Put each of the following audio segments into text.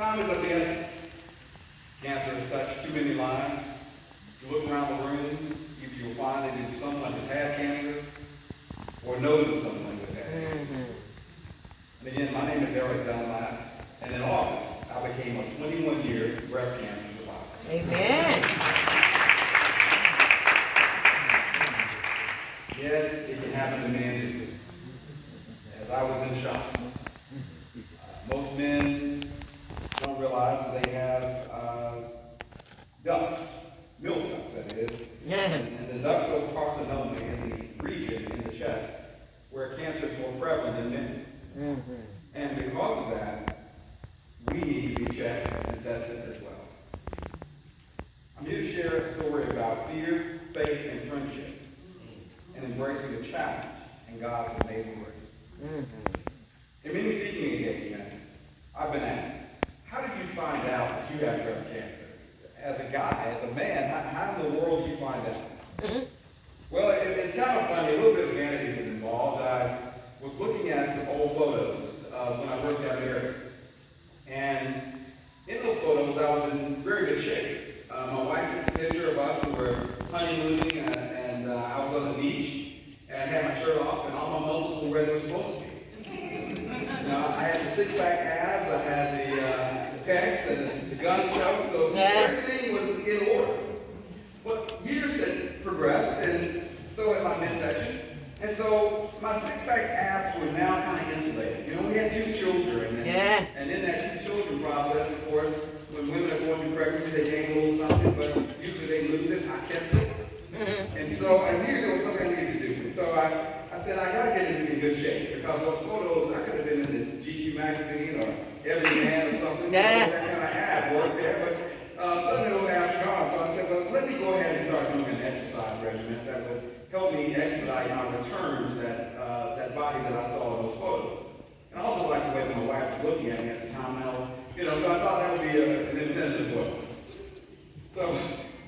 Time is of the essence. Cancer has touched too many lives. You look around the room, either you'll find that either someone has had cancer or knows of someone who has had cancer. And again, my name is Dunlap, and in August, I became a 21-year breast cancer survivor. Amen. Yes, it can happen to men too. As I was in shock. Most men don't realize that they have ducts, milk ducts that is. And the ductal carcinoma is the region in the chest where cancer is more prevalent in men. And because of that, we need to be checked and tested as well. I'm here to share a story about fear, faith, and friendship, and embracing the challenge and God's amazing grace. In many speaking engagements, I've been asked, how did you find out that you had breast cancer? As a guy, as a man, how in the world do you find out? Well, it's kind of funny. A little bit of vanity was involved. I was looking at some old photos of when I first got married. And in those photos, I was in very good shape. My wife took a picture of us. We were honeymooning, and I was on the beach, and I had my shirt off, and all my muscles were where they were supposed to be. I had the six-pack abs, I had the pecs, and the gun show, so everything was in order. But years had progressed, and so had my midsection. And so my six-pack abs were now kind of insulated. We had two children, and in that two children process, of course, when women are going through pregnancy, they gain a little something, but usually they lose it. I kept it. And so I knew there was something I needed to do. And so I said, I got to get into good shape, because those photos, I could have been in the GQ magazine or Every Man or something. That kind of ad work there, but suddenly those abs gone. So I said, well, let me go ahead and start doing an exercise regimen that would help me expedite my return to that body that I saw in those photos. And I also liked the way that my wife was looking at me at the time. And I was, so I thought that would be an incentive as well. So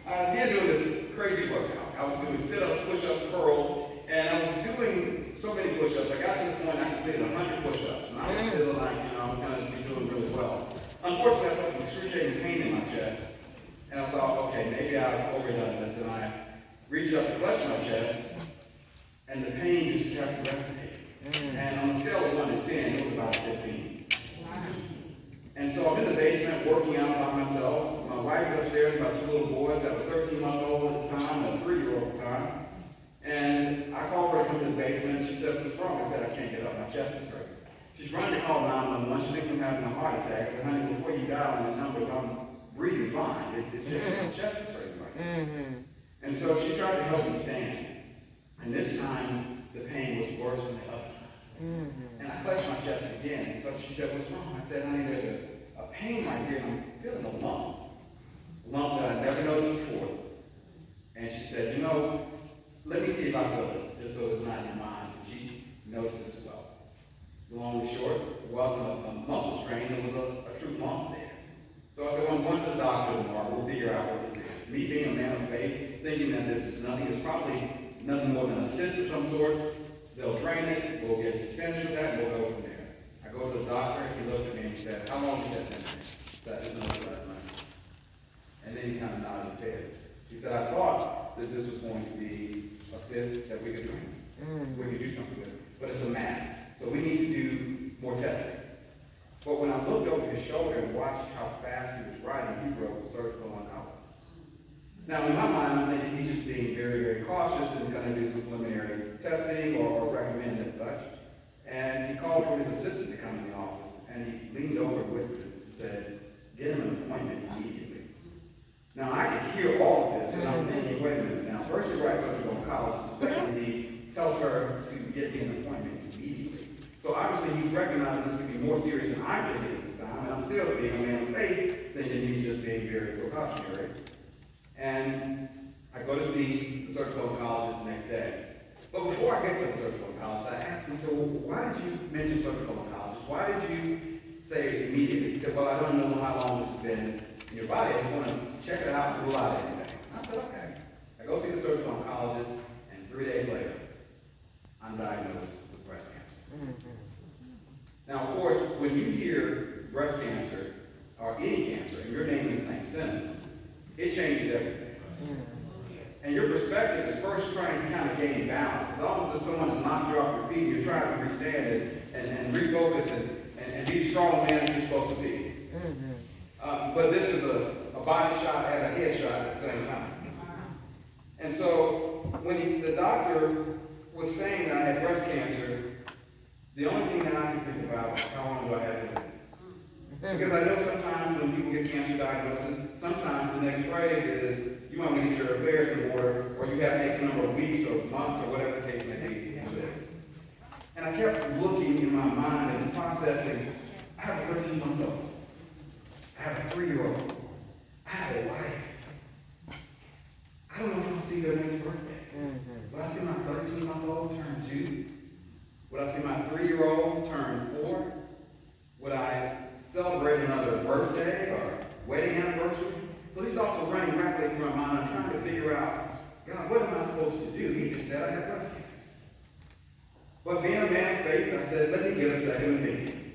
I began doing this crazy workout. I was doing sit-ups, push-ups, curls, and I was doing so many push-ups. I got to the point I completed 100 push-ups, and I was still like, I was going to be doing really well. Unfortunately, I felt some excruciating pain in my chest, and I thought, okay, maybe I've overdone this, and I reached up to clutch my chest, and the pain just kept resonating. And on a scale of 1 to 10, it was about 15. And so I'm in the basement working out by myself. My wife is upstairs, my two little boys that were 13-month-old at the time and a 3-year-old at the time. And I called her to come to the basement, and she said, what's wrong? I said, I can't get up, my chest is hurting. She's running to call 911. She thinks I'm having a heart attack. I said, honey, before you dial in the numbers, I'm breathing fine. It's just my chest is hurting right now. And so she tried to help me stand. And this time, the pain was worse than the other time. And I clutched my chest again. And so she said, what's wrong? I said, honey, there's a pain right here, and I'm feeling a lump. A lump that I never noticed before. And she said, let me see if I feel it, just so it's not in your mind. And she noticed it as well. Long and short, it wasn't a muscle strain, it was a true lump there. So I said, well, I'm going to the doctor tomorrow, we'll figure out what this is. Me being a man of faith, thinking that this is nothing, it's probably nothing more than a cyst of some sort. They'll drain it, we'll get finished with that, and we'll go from there. I go to the doctor, he looked at me and he said, how long has that been there? I said, I just noticed last night. And then he kind of nodded his head. He said, I thought that this was going to be a cyst that we could drain. We could do something with it. But it's a mass. So we need to do more testing. But when I looked over his shoulder and watched how fast he was writing, he wrote surgical oncologist. Now, in my mind, I'm thinking he's just being very, very cautious and going to do some preliminary testing or recommend and such. And he called for his assistant to come in the office, and he leaned over with me and said, get him an appointment immediately. Now, I could hear all of this, and I'm thinking, wait a minute. Now, first he writes surgical oncologist, the second he tells her to get me an appointment immediately. So obviously he's recognizing this could be more serious than I could at this time, and I'm still being a man of faith, thinking he's just being very precautionary. And I go to see the surgical oncologist the next day. But before I get to the surgical oncologist, I asked him, so why did you mention surgical oncologist? Why did you say immediately? He said, well, I don't know how long this has been in your body. I just want to check it out and rule out anything. I said, okay. I go see the surgical oncologist, and 3 days later, I'm diagnosed with breast cancer. Now, of course, when you hear breast cancer, or any cancer, and your name in the same sentence, it changes everything. And your perspective is first trying to kind of gain balance. It's almost as if someone has knocked you off your feet, you're trying to restand it and refocus and be strong man as you're supposed to be. But this is a body shot and a head shot at the same time. And so when the doctor was saying that I had breast cancer, the only thing that I could think about was how long do I have to live? Because I know sometimes when people get cancer diagnosis, sometimes the next phrase is, you want to get your affairs in order, or you have X number of weeks or months or whatever the case may be to live. And I kept looking in my mind and processing, I have a 13-month-old. I have a 3-year-old. I have a wife. I don't know if I'll see their next birthday. Would I see my 13-month-old turn 2? Would I see my 3-year-old turn 4? Would I celebrate another birthday or wedding anniversary? So these thoughts were running rapidly through my mind. I'm trying to figure out, God, what am I supposed to do? He just said I have breast cancer. But being a man of faith, I said, let me get a second opinion.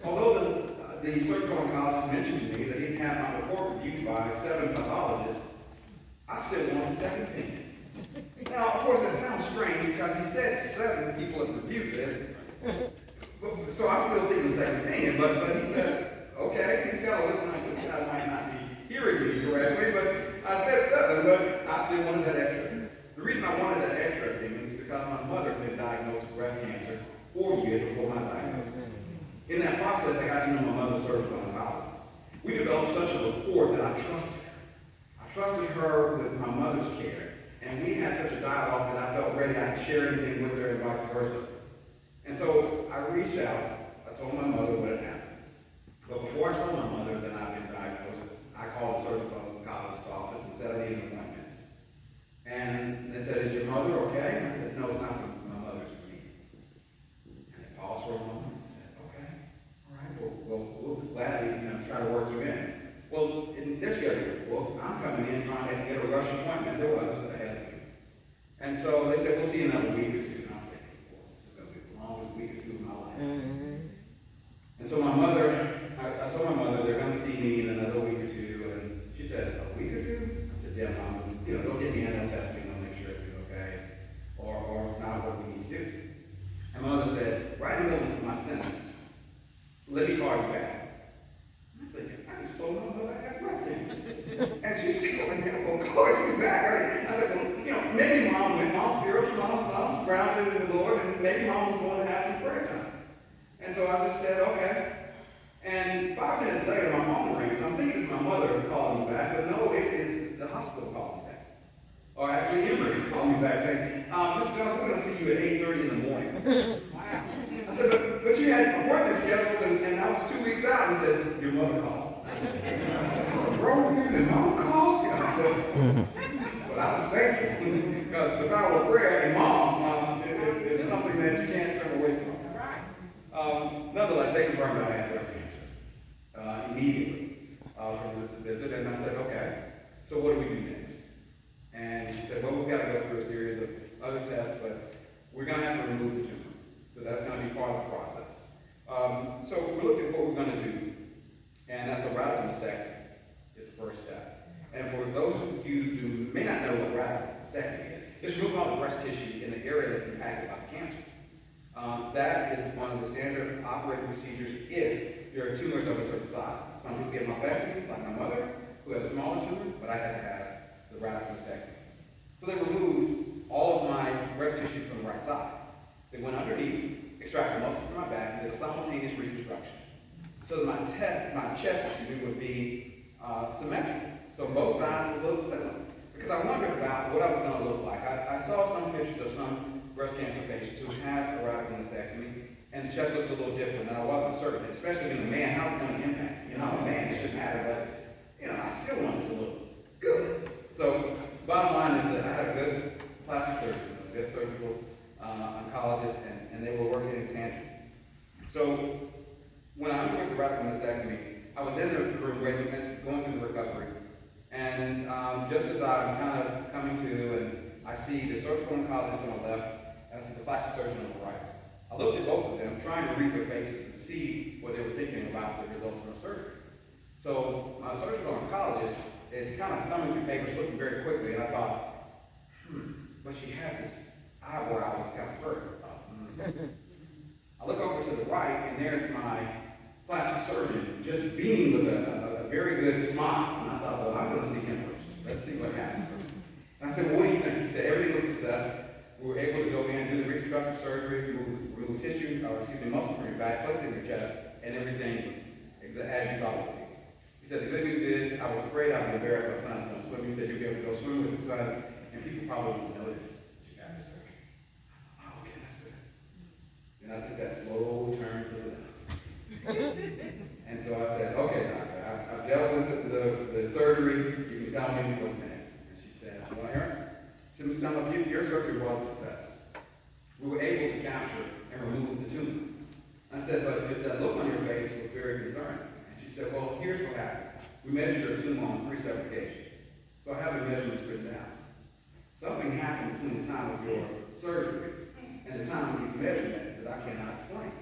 Although the surgical oncologist mentioned to me that he'd had my report reviewed by 7 pathologists, I still want a second opinion. Now, of course, that sounds strange because he said 7 people have reviewed this. So I'm still seeking a second opinion, but he said, okay, he's got to look like this guy might not be hearing me correctly, but I said 7, but I still wanted that extra. The reason I wanted that extra opinion is because my mother had been diagnosed with breast cancer 4 years before my diagnosis. In that process, I got to know my mother's surgical oncologist. We developed such a rapport that I trusted her. I trusted her with my mother's care, and we had such a dialogue that I felt ready I could share anything with her and vice versa. And so I reached out, I told my mother what had happened. But before I told my mother that I'd been diagnosed, I called the surgical oncologist's office and said I needed an appointment. And they said, is your mother okay? And I said, no, it's not for my mother, it's for me. And they paused for a moment and said, okay, all right, well, we'll gladly try to work you in. Well, in their schedule, well, I'm coming in trying to get a rush appointment. There were others ahead of me. And so they said, we'll see you in another week or 2. Week or 2 of my life. And so my mother, I told my mother they're going to see me in another week or 2, and she said, a week or 2? I said, yeah, Mom, don't get me in, they'll test me, they'll make sure everything's okay, or if not, what we need to do. And my mother said, right in the middle of my sentence, let me call you back. I'm thinking, I just told my mother I had breast cancer. And she said, well, I'm going to call you back. I said, well, maybe mom's spiritual, mom's grounded in the Lord, and maybe mom was going to have some prayer time. And so I just said, okay. And 5 minutes later, my phone rings. I'm thinking it's my mother calling me back, but no, it is the hospital calling me back. Or actually, Emory called me back saying, Mr. Dunlap, we're going to see you at 8:30 in the morning. Wow. I said, but you had an appointment scheduled, and I was 2 weeks out. And he said, your mother called. I said, bro, your mom called? But I was thankful because the power of prayer and mom is something that you can't turn away from. Nonetheless, they confirmed I had breast cancer immediately from the visit, and I said, okay, so what do we do next? And she said, well, we've got to go through a series of other tests, but we're going to have to remove the tumor. So that's going to be part of the process. So we looked at what we're going to do, and that's a radical mastectomy. It's the first step. And for those of you who may not know what radical mastectomy is, it's removing all the breast tissue in the area that's impacted by the cancer. That is one of the standard operating procedures if there are tumors of a certain size. Some people get mastectomies, like my mother, who had a smaller tumor, but I had to have the radical mastectomy. So they removed all of my breast tissue from the right side. They went underneath, extracted muscle from my back, and did a simultaneous reconstruction. So that my chest would be symmetrical. So both sides would look similar. Because I wondered about what I was going to look like. I saw some pictures of some breast cancer patients who had a radical mastectomy, and the chest looked a little different, and I wasn't certain, especially in a man, how it's going to impact. I'm a man, it shouldn't matter, but, I still wanted to look good. So, bottom line is that I had a good plastic surgeon, a good surgical oncologist, and they were working in tandem. So, when I underwent the radical mastectomy, I was in the room going through the recovery, and just as I'm kind of coming to, and I see the surgical oncologist on the left, and I see the plastic surgeon on the right. I looked at both of them, trying to read their faces and see what they were thinking about the results of the surgery. So my surgical oncologist is kind of thumbing through papers, looking very quickly, and I thought, but she has this eyebrow that's kind of hurt. I look over to the right, and there's my plastic surgeon, just beaming with a very good smile. And I thought, well, I'm going to see him first. Let's see what happens. And I said, well, what do you think? He said, everything was a success. We were able to go in, do the reconstructive surgery, remove muscle from your back, place it in your chest, and everything was as you thought it would be. He said, the good news is, I was afraid I would embarrass my son when swimming. He said, you'll be able to go swim with your sons, and people probably won't notice that you got this surgery. Oh, okay, that's good. Then I took that slow turn to the left. And so I said, okay, doctor, I've dealt with the surgery. You can tell me what's next. And she said, well, Aaron, Mr. Dunlap, your surgery was a success. We were able to capture and remove the tumor. I said, but that look on your face was very concerning. And she said, well, here's what happened. We measured your tumor on 3 separate occasions. So I have the measurements written down. Something happened between the time of your surgery and the time of these measurements that I cannot explain.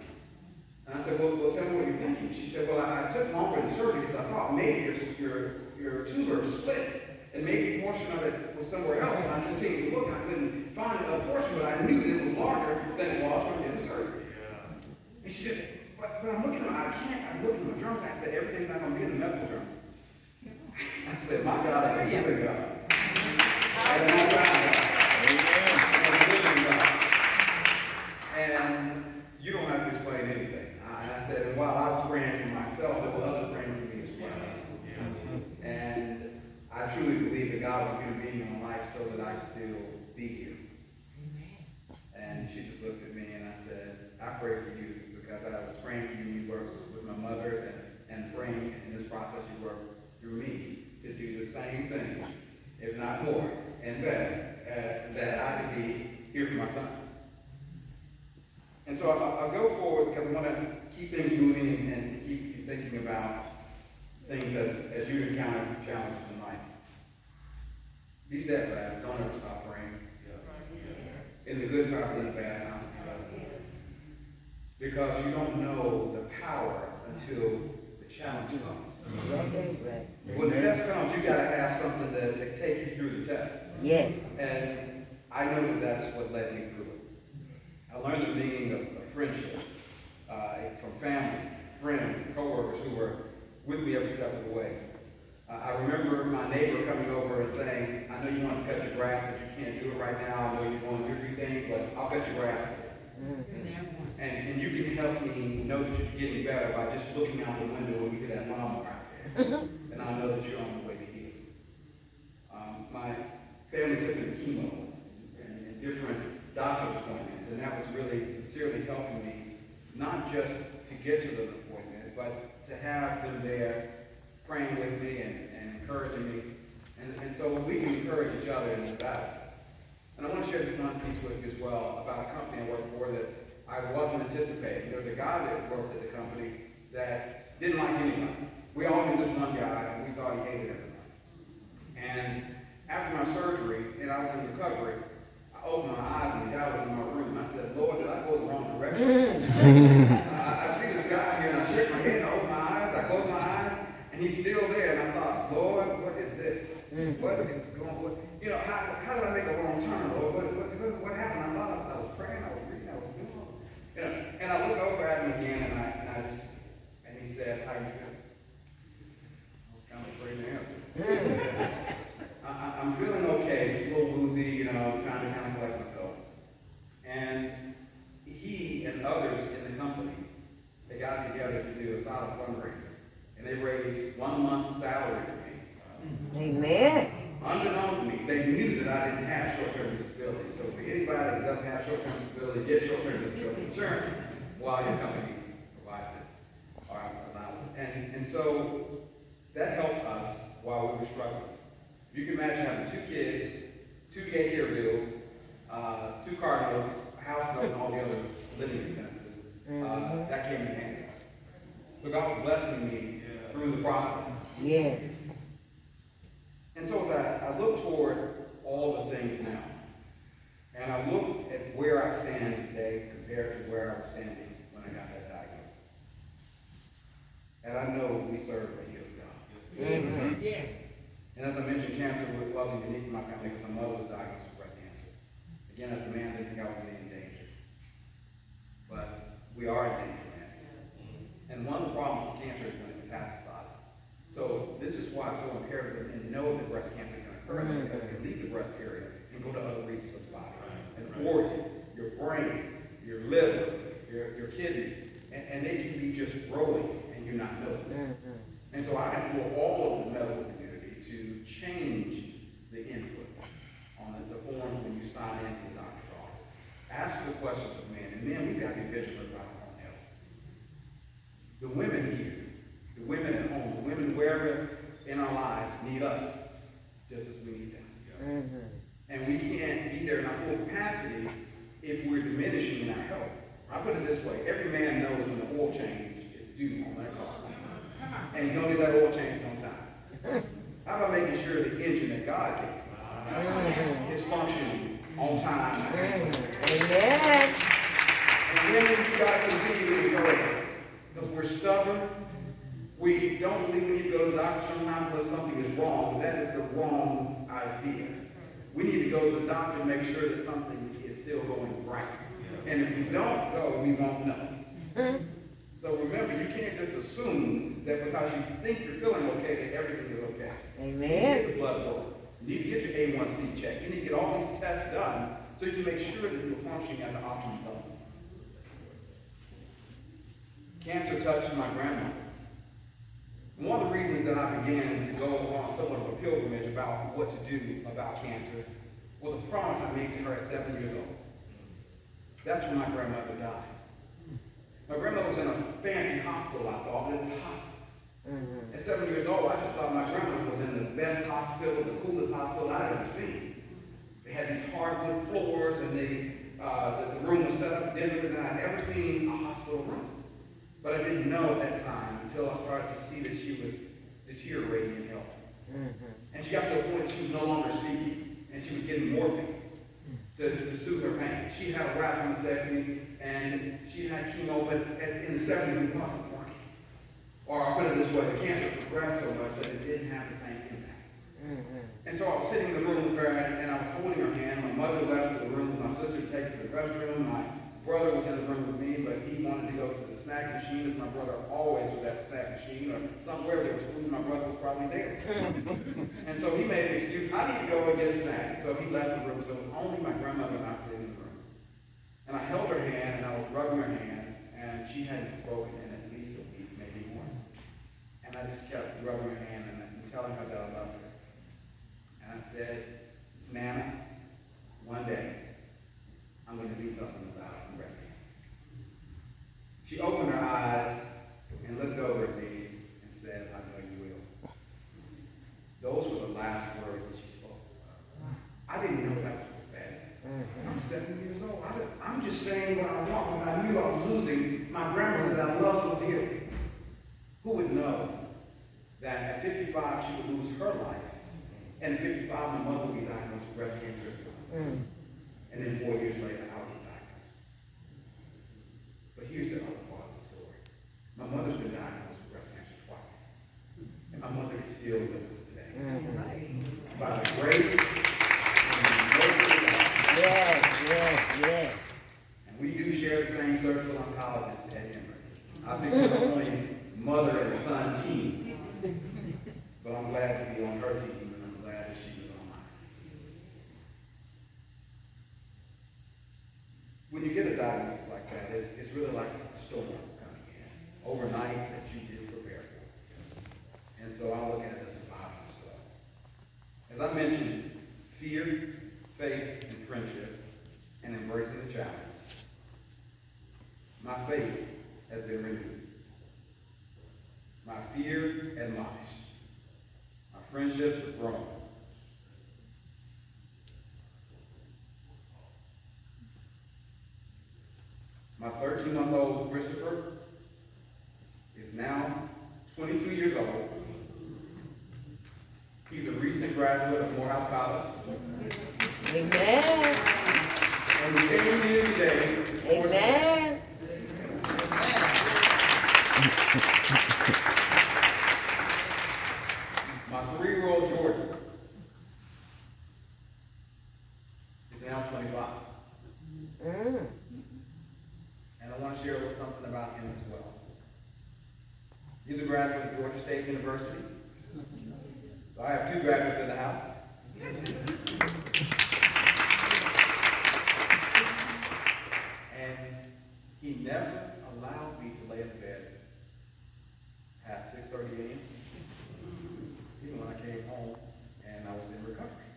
And I said, well, tell me what you're thinking. She said, well, I took longer in surgery because I thought maybe your tumor split. And maybe a portion of it was somewhere else. And I continued to look. I couldn't find a portion, but I knew that it was larger than it was when I did the surgery. And she said, but I'm looking at I'm looking at my journal. I said, everything's not going to be in the medical journal. I said, my God is a healing God. And my God is a living God. And you don't have to explain anything. And I said, and while I was praying for myself, there were others praying for me as well. And I truly believe that God was going to be in my life so that I could still be here. And she just looked at me and I said, I pray for you because I was praying for you. You worked with my mother and praying in this process you worked through me to do the same thing, if not more, and better, that I could be here for my sons. And so I'll go forward because I want to keep things moving and keep you thinking about things as you encounter challenges in life. Be steadfast. Don't ever stop praying. In the good times and the bad times. Because you don't know the power until the challenge comes. When the test comes, you got to have something to take you through the test. Yes. And I know that that's what led me through it. I learned the meaning of friendship from family, friends, and coworkers who were with me every step of the way. I remember my neighbor coming over and saying, I know you want to cut your grass, but you can't do it right now. I know you want to do a few things, but I'll cut your grass for you. And you can help me know that you're getting better by just looking out the window when you get that lawnmower out there. And I know that you're on the way to heal. My family took me to chemo and different doctor's appointments, and that was really sincerely helping me, not just to get to the appointment, but to have them there praying with me and encouraging me. And so we can encourage each other in this battle. And I want to share this one piece with you as well about a company I worked for that I wasn't anticipating. There was a guy that worked at the company that didn't like anyone. We all knew this one guy, and we thought he hated everyone. And after my surgery, and I was in recovery, I opened my eyes, and the guy was in my room. And I said, Lord, did I go the wrong direction? I see this guy here, and I shake my head, and I open my eyes, I close my eyes, and he's still there. And I thought, Lord, what is this? What is going on? You know, how did I make a wrong turn, Lord? What happened? I thought I was praying, I was reading, I was doing all. You know, and I look over at him again, and he said, how are you feeling? I was kind of afraid to answer. I'm feeling okay, just a little woozy, you know, trying to kind of collect myself. And he and others in the company, they got together to do a solid fundraiser. And they raised 1 month's salary for me. Amen. Unbeknown to me, they knew that I didn't have short-term disability. So for anybody that doesn't have short-term disability, get short-term disability insurance while your company provides it or allows it. And so that helped us while we were struggling. You can imagine having 2 kids, 2 daycare bills, 2 car notes, a house note, and all the other living expenses. That came in handy. So God was blessing me through the process. Yes. And so as I look toward all the things now, and I look at where I stand today compared to where I was standing when I got that diagnosis. And I know we serve a healing God. And as I mentioned, cancer wasn't unique to my family because my mother was diagnosed with breast cancer. Again, as a man, I didn't think I was in any danger. But we are in danger, man. And one of the problems with cancer is when it metastasizes. So this is why it's so imperative to know that breast cancer can occur because it can leave the breast area and go to other regions of the body. An organ, your brain, your liver, your kidneys, and they can be just growing and you're not knowing. And so I implore all of the medical community to change the input on the forms when you sign into the doctor's office. Ask the questions of men, and then we've got to be vigilant about our own health. The women here, the women at home, the women wherever in our lives need us just as we need them. And we can't be there in our full capacity if we're diminishing in our health. I put it this way, every man knows when the oil change is due on their car. And he's going to get that oil change on time. How about making sure the engine that God gave is functioning on time? Amen. And then we've got to continue to encourage us. Because we're stubborn. We don't believe when you go to the doctor sometimes unless something is wrong. But that is the wrong idea. We need to go to the doctor and make sure that something is still going right. And if we don't go, we won't know. So remember, you can't just assume that because you think you're feeling okay, that everything is okay. Amen. You need to get the blood work. You need to get your A1C checked. You need to get all these tests done so you can make sure that you're functioning at the optimum level. Cancer touched my grandmother. And one of the reasons that I began to go on somewhat of a pilgrimage about what to do about cancer was a promise I made to her at 7 years old. That's when my grandmother died. My grandmother was in a fancy hospital, I thought, but it was hospice. At 7 years old, I just thought my grandmother was in the best hospital, the coolest hospital I'd ever seen. They had these hardwood floors, and the room was set up differently than I'd ever seen a hospital room. But I didn't know at that time until I started to see that she was deteriorating in health. And she got to a point that she was no longer speaking, and she was getting morphine to soothe her pain. She had a rapid mastectomy, and she had chemo, but in the 70s it wasn't working. Or I'll put it this way, the cancer progressed so much that it didn't have the same impact. And so I was sitting in the room with her, and I was holding her hand. My mother left the room with my sister to take to the restroom. My brother was in the room with me, but he wanted to go to the snack machine, as my brother always was at the snack machine, or somewhere there was food, my brother was probably there. And so he made an excuse, I need to go and get a snack. So he left the room, so it was only my grandmother and I sitting in the room. And I held her hand, and I was rubbing her hand, and she hadn't spoken in at least a week, maybe more. And I just kept rubbing her hand and telling her that I loved her. And I said, Nana, one day, I'm going to do something about breast cancer. She opened her eyes and looked over at me and said, I know you will. Those were the last words that she spoke. I didn't know that was prophetic. I'm 7 years old. I'm just saying what I want because I knew I was losing my grandmother that I love so dearly. Who would know that at 55 she would lose her life, and at 55 my mother would be diagnosed with breast cancer. And then 4 years later, I was diagnosed. But here's the other part of the story. My mother's been diagnosed with breast cancer twice. And my mother is still with us today. By the grace and the mercy of God. Yes. And we do share the same surgical oncologist at Emory. I think we're the only mother and son team. But I'm glad to be on her team, and I'm glad that she was on mine. When you get a diagnosis like that, it's really like a storm coming in overnight that you didn't prepare for. And so I look at it as surviving the storm. As I mentioned, fear, faith, and friendship, and embracing the challenge. My faith has been renewed. My fear admonished. My friendships have grown. My 13-month-old Christopher is now 22 years old. He's a recent graduate of Morehouse College. Amen. And he came here today to support Amen. My 3-year-old Jordan is now 25. Mm. And I want to share a little something about him as well. He's a graduate of Georgia State University. So I have 2 graduates in the house. And he never allowed me to lay in bed past 6:30 a.m. Even when I came home and I was in recovery.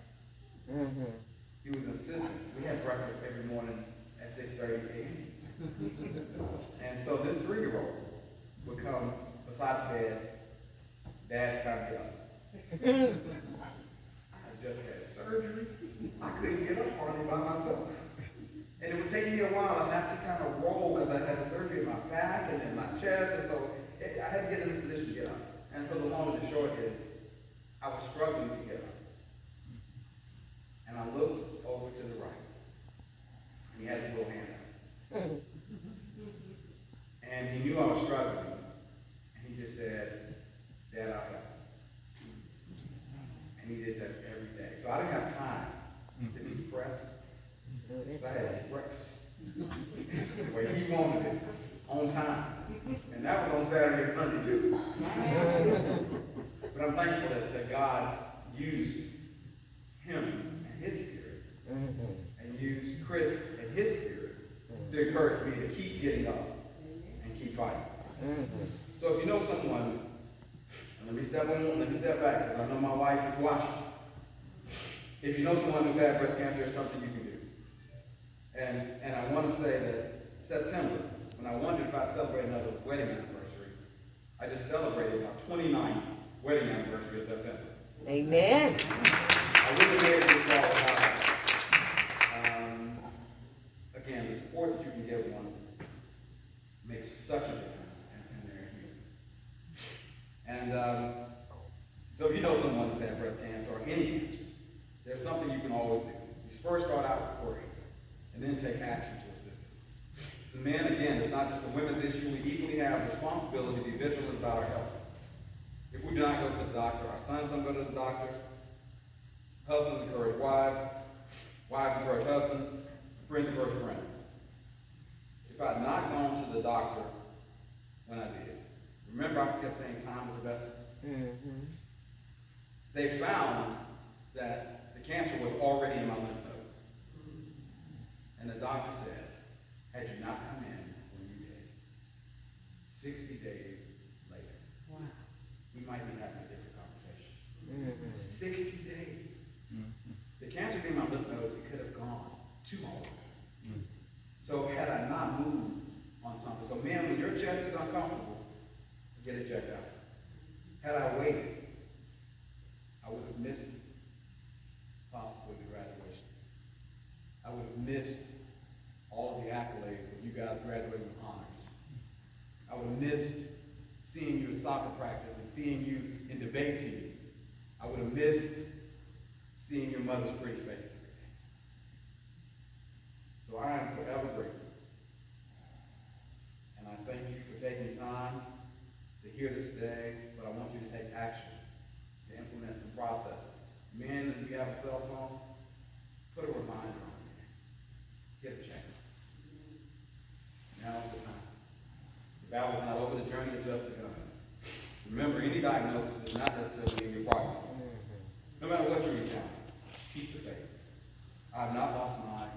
Mm-hmm. He was insistent. We had breakfast every morning at 6:30 a.m. And so this 3-year-old would come beside the bed, Dad's time to get up. I just had surgery. I couldn't get up hardly by myself. And it would take me a while. I'd have to kind of roll because I had surgery in my back and in my chest. And so I had to get in this position to get up. And so the long and the short is, I was struggling to get up. And I looked over to the right. And he had his little hand out. And he knew I was struggling. And he just said, Dad, I'll help. And he did that every day. So I didn't have time to be depressed. I had to eat breakfast. The way he wanted it, on time. And that was on Saturday and Sunday too. But I'm thankful that God used him and his spirit, and used Chris and his spirit to encourage me to keep getting up and keep fighting. So if you know someone, and let me step back because I know my wife is watching. If you know someone who's had breast cancer, there's something you can do. And I want to say that September, when I wondered if I'd celebrate another wedding anniversary, I just celebrated my 29th wedding anniversary in September. Amen. I wouldn't be able to talk about, again, the support that you can give one makes such a difference in their community. And so if you know someone that's had breast cancer or any cancer, there's something you can always do. You first start out with prayer, and then take action to assist them. The men, again, it's not just a women's issue. We equally have a responsibility to be vigilant about our health. If we do not go to the doctor, our sons don't go to the doctor, husbands encourage wives, wives encourage husbands, friends encourage friends. If I had not gone to the doctor when I did, remember I kept saying time is of essence? They found that the cancer was already in my lymph nodes. And the doctor said, had you not come in when you did, 60 days later, we might be having a different conversation. 60 days. The cancer being my lymph nodes, it could have gone 2 more days. So had I not moved on something, so men, when your chest is uncomfortable, get it checked out. Had I waited, I would have missed possibly the graduations. I would have missed all of the accolades of you guys graduating with honors. I would have missed seeing you at soccer practice and seeing you in debate team. I would have missed seeing your mother's pretty face every day. So I am forever grateful. And I thank you for taking time to hear this today, but I want you to take action to implement some processes. Men, if you have a cell phone, put a reminder on there. Get a check. Now's the time. The battle's not over, the journey is just begun. Remember, any diagnosis is not necessarily in your prognosis. No matter what you encounter, keep the faith. I have not lost mine.